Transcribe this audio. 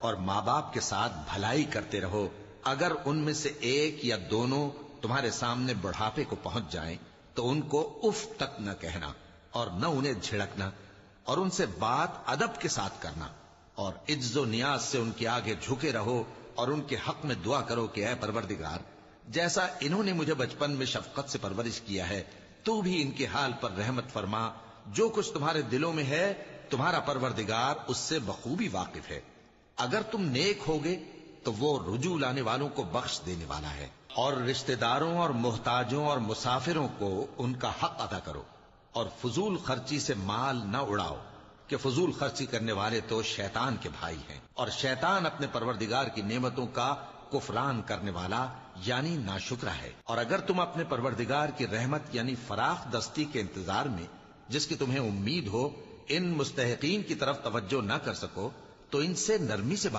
اور ماں باپ کے ساتھ بھلائی کرتے رہو، اگر ان میں سے ایک یا دونوں تمہارے سامنے بڑھاپے کو پہنچ جائیں تو ان کو اف تک نہ کہنا اور نہ انہیں جھڑکنا، اور ان سے بات ادب کے ساتھ کرنا، اور عجز و نیاز سے ان کے آگے جھکے رہو اور ان کے حق میں دعا کرو کہ اے پروردگار، جیسا انہوں نے مجھے بچپن میں شفقت سے پرورش کیا ہے تو بھی ان کے حال پر رحمت فرما، جو کچھ تمہارے دلوں میں ہے تمہارا پروردگار اس سے بخوبی واقف ہے، اگر تم نیک ہوگے تو وہ رجوع لانے والوں کو بخش دینے والا ہے، اور رشتہ داروں اور محتاجوں اور مسافروں کو ان کا حق ادا کرو، اور فضول خرچی سے مال نہ اڑاؤ کہ فضول خرچی کرنے والے تو شیطان کے بھائی ہیں، اور شیطان اپنے پروردگار کی نعمتوں کا کفران کرنے والا یعنی ناشکرا ہے۔ اور اگر تم اپنے پروردگار کی رحمت یعنی فراخ دستی کے انتظار میں جس کی تمہیں امید ہو ان مستحقین کی طرف توجہ نہ کر سکو تو ان سے نرمی سے